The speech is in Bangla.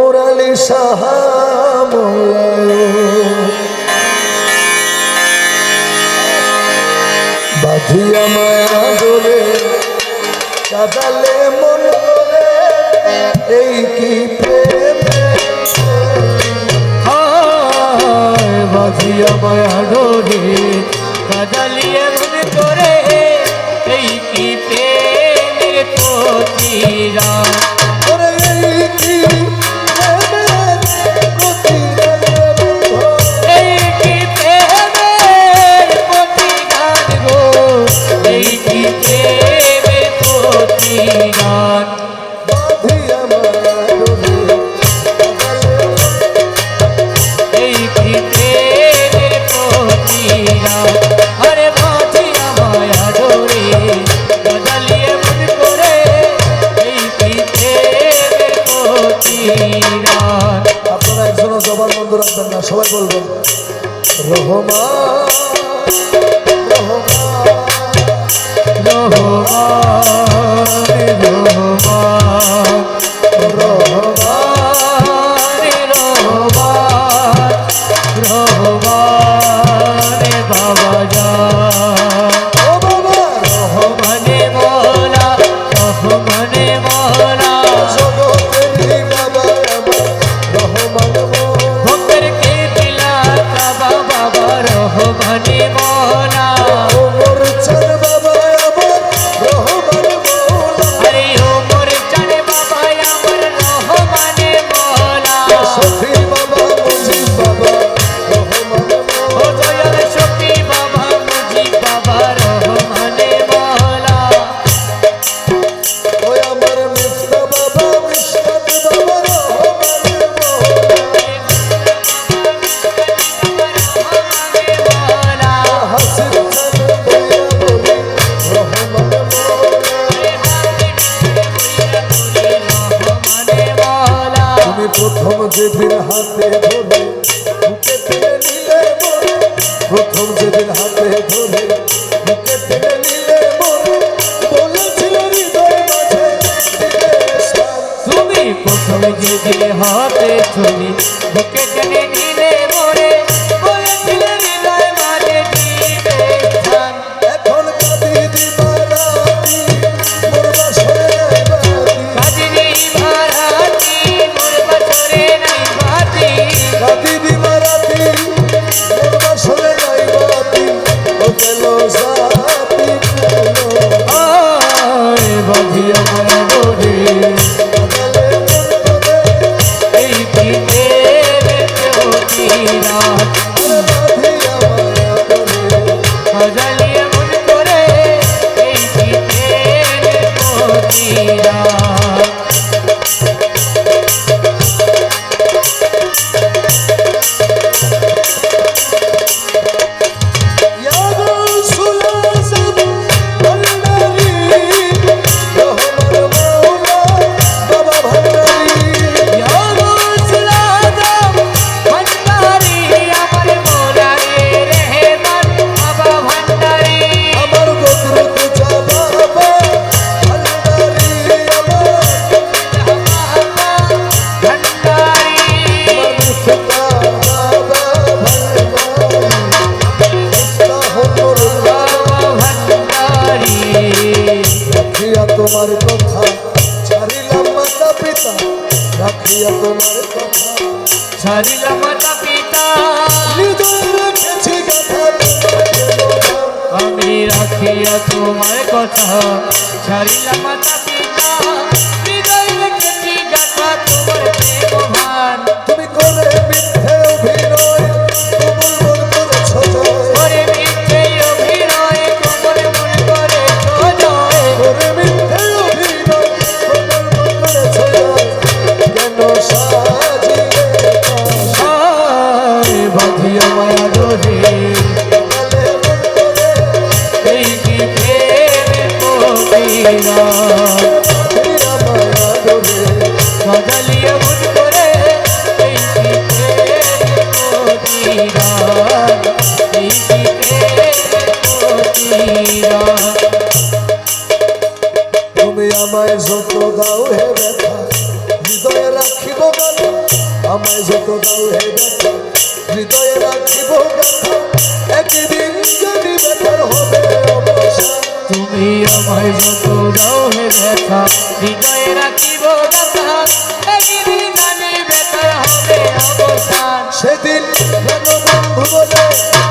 মুরালি সাহা বাঁধিয়া মায়া ডোরে কাদালে মন করে এই কি প্রেম বাঁধিয়া মায়া ডোরে কাদালিয়ে মন করে এই কি প্রেমের প্রতিরাম আপনারা একজনও জবান বন্ধ রাখবেন না, সবাই বলবেন রহমান প্রথম যেদিন হাতে ধরে বুকে টেনে নিলে মরে, প্রথম যেদিন হাতে ধরে বুকে টেনে নিলে মরে, বলেছিল হৃদয় মাঝে তুমি প্রথম যেদিন হাতে ধরে বুকে টেনে নিলে মরে, বলেছিলে হৃদয় মাঝে দিবে স্থান। এখন কাঁদি দিবারাতি মোর বাসরে নাই বাতি, কাঁদি দিবারাতি মোর বাসরে নাই বাতি, কাঁদি দিবারাতি মোর বাসরে নাই বাতি, ও গেল সাথী আয় বাঁধিয়া মায়া ডোরে এই কি প্রেমের প্রতিরাম, সাজালিয়ে মন করে এই কি প্রেমের প্রতিরাম। তোমার কথা ছাড়িলাম মাতা পিতা, রাখিয়া তোমার কথা ছাড়িলাম মাতা পিতা, হৃদয় রেখেছি গাথা, আমি রাখিয়া তোমার কথা ছাড়িলাম মাতা পিতা, হৃদয় রেখেছি গাথা তোমার প্রেম ভান। তুমি করে মিথ্যে অভিনয় কবুল মন করেছ জয়, করে মিথ্যে অভিনয় কবুল মন করেছ জয়, করে মিথ্যে অভিনয় কবুল মন করেছ জয়, কেন সাজিয়ে আয় বাঁধিয়া মায়া ডোরে এই কি প্রেমের প্রতিরাম, সাজালিয়ে মন করে এই কি প্রেমের প্রতিরাম, এই কি প্রেমের প্রতিরাম। তুমি আমায় যত দাও হে ব্যথা, হৃদয়ে রাখিব আমায় যত দাও হে ব্যথা হৃদয়ে রাখিব ব্যথা একদিন যদি ব্যথার হবে অবসান তুমি আমায় যত দাও হে ব্যথা হৃদয়ে রাখিব ব্যথা একদিন জানি ব্যথা হবে অবসান সেদিন কেন বন্ধু বলে